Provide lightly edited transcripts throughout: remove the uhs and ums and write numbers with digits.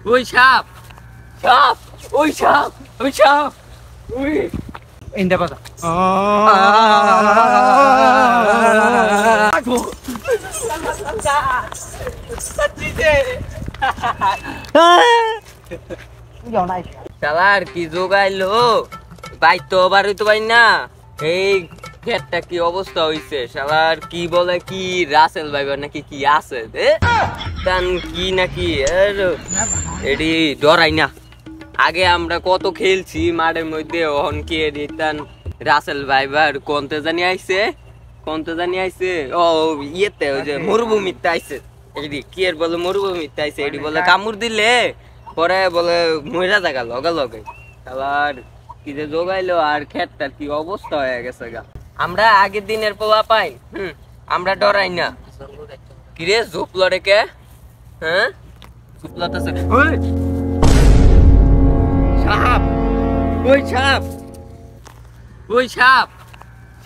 ওই সাপ সাপ ওই সাপ ওই সাপ ওই ইন্দা পাতা শালার কি জোগাইলো ভাই তো বাড়ি তো ভাই না এই ক্ষেতটা কি অবস্থা হইছে শালার কি বলে কি রাসেল ভাইবার নাকি কি আছে তান কি নাকি এডি ডরাই না আগে আমরা কত খেলছি মাঠের মধ্যে অহন কি এডি তান রাসেল ভাইবার কোনতে জানি আইছে ও ইয়েতে ওই যে মরুভূমিতে আইছে এডি কি এর বলে মরুভূমিতে আইছে এডি বলে কামড় দিলে পরে বলে মইরা জায়গা লগে লগে শালার কি যে জোগাইলো আর ক্ষেতটার কি অবস্থা হয়ে গেছে গা আমরা আগের দিনের পোলা পাই আমরা ডরাই না কিরে ঝোপলো রে কে হ্যাঁ ঝোপলাতেছে সাপ ওই সাপ ওই সাপ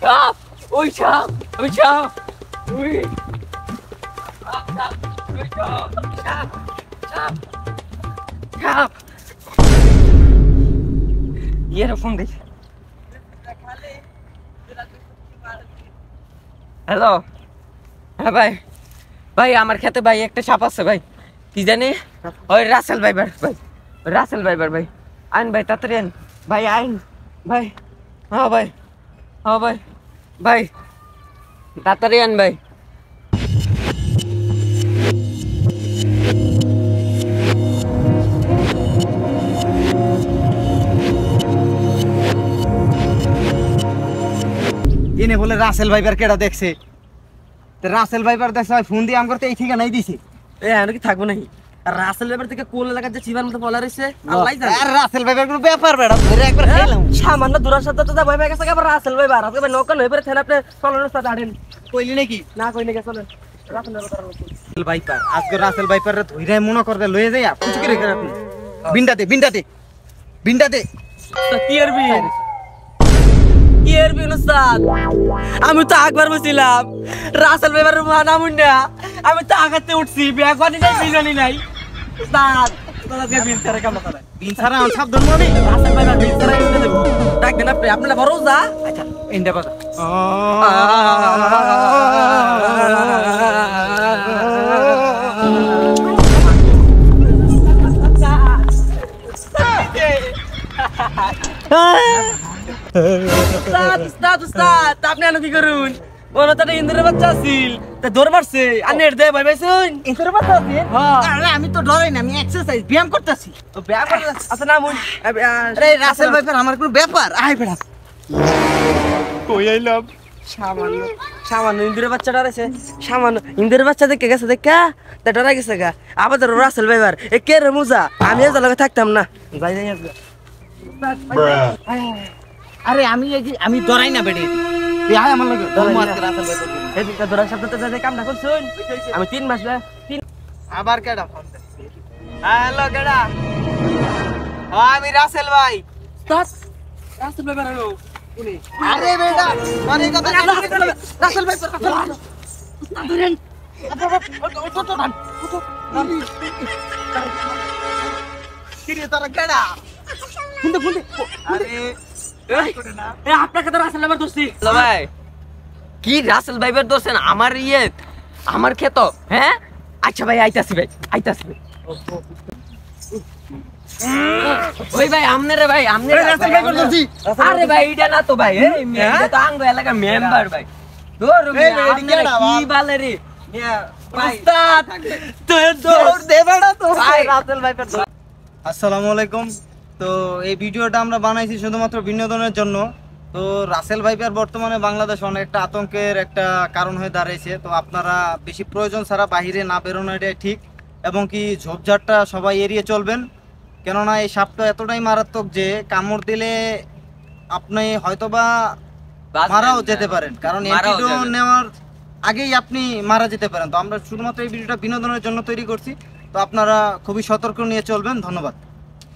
সাপ ওই সাপ ওই সাপ ওই সাপ সাপ সাপ ফোন দিস হ্যালো হ্যাঁ ভাই ভাই আমার খেতে ভাই একটা সাপ আছে ভাই কি জানি ওই রাসেল ভাইবার ভাই রাসেল ভাইবার ভাই আইন ভাই তাড়াতাড়ি আইন ভাই আইন ভাই হ্যাঁ ভাই হ্যাঁ ভাই ভাই তাড়াতাড়ি আইন ভাই এনে বলে রাসেল ভাইবার কেডা দেখছে রাসেল ভাইবার দেখছে ফোন দিয়ে আমগর তো এই ঠিকানাই দিছে এখানে কি থাকবো নাকি আর রাসেল ভাইবার থেকে কোল এলাকার যে চিবার মতো বলা রইছে আল্লাহই জানে আর রাসেল ভাইবার কোনো ব্যাপার বেড়া ধরে একবার খেলাম সামান্য দূরের সাথে তো ভয় পেয়ে গেছে আবার রাসেল ভাইবার আজকে ভাই নকল হয়ে পড়ে থেন আপনি চলনের সাথে আড়েন কইলি নাকি না কই নাকি চলেন রাসেল ভাইপার আজকে রাসেল ভাইপার ধইরা মনে করবে লয়ে যাই কিছু করে আপনি বিন্দাতে কি এরবি উস্তাদ আমি তো একবার বসছিলাম রাসেল ভাইবার মানা মুন্ডা আমি তো আগাতে উঠছি ব্যাগ বানি নাই বিনানি নাই উস্তাদ তোকে বিন ছাড়া কাম করে বিন ছাড়া সব ধর্ম আমি রাসেল ভাইবার বিন ছাড়া এনে দেব ডাক দেন আপনি আপনারা ভরসা আচ্ছা ইন্দা কথা উস্তাদ আপনি আনো কি করুন ওরা তো ইন্দ্রের বাচ্চা আছিল তা দৌড় মারছে আর নেট দেয় ভাই ভাইছুন ইন্দ্রের বাচ্চা আছে আরে আমি তো ডরাই না আমি এক্সারসাইজ ব্যায়াম করতেছি ও ব্যায়াম করতেছ আচ্ছা না মুন আরে রাসেল ভাইপার আমার কোনো ব্যাপার আই বেড়া কই আইলাম সামান্য ইন্দ্রের বাচ্চা ডরাইছে সামান্য ইন্দ্রের বাচ্চা দেখে গেছে দেখা তা ডরা গেছে গা আবার তো রাসেল ভাইবার এ কে রে মুজা আমি এর লগে থাকতাম না যাই যাই আসবে আরে আমি ডরাই না বেডি তুই আয় আমার লগে রাসেল ভাইপার এদিকে ডরার সাথে তো যাই কামটা করছুন আমি 3 মাস আবার কেডা ফোন দে হ্যালো কেডা আমি রাসেল ভাই রাসেল ভাইবার হলো উনি আরে বেটা মানে কথা রাসেল ভাই ধরেন কিরে তোরা কেডা ফুন্দে আরে আপনাকে তো রাসেল ভাইবার দোস্তি হ্যালো ভাই কি রাসেল ভাইবার দোস্তেন আমার আমার ক্ষেত হ্যাঁ আচ্ছা ভাই আইতাছি ভাই ওই ভাই আমনে ভাই রাসেল ভাই করতেছি আরে ভাই এটা না তো ভাই এই এটা তো আঙ্গ এলাকার মেম্বার ভাই দৌড় কি বলে রে উস্তাদ তুই দৌড় দে বেটা তো ভাই রাসেল ভাইবার আসসালামু আলাইকুম তো এই ভিডিওটা আমরা বানাইছি শুধুমাত্র বিনোদনের জন্য তো রাসেল ভাইপার বর্তমানে বাংলাদেশ অনেক একটা আতঙ্কের একটা কারণ হয়ে দাঁড়িয়েছে তো আপনারা বেশি প্রয়োজন ছাড়া বাইরে না বেরোনো এটাই ঠিক এবং কি ঝোপঝাড়টা সবাই এড়িয়ে চলবেন কেননা এই সাপটা এতটাই মারাত্মক যে কামড় দিলে আপনি হয়তোবা মারাও যেতে পারেন কারণ অ্যান্টিডোট নেওয়ার আগেই আপনি মারা যেতে পারেন তো আমরা শুধুমাত্র এই ভিডিওটা বিনোদনের জন্য তৈরি করছি তো আপনারা খুবই সতর্ক নিয়ে চলবেন ধন্যবাদ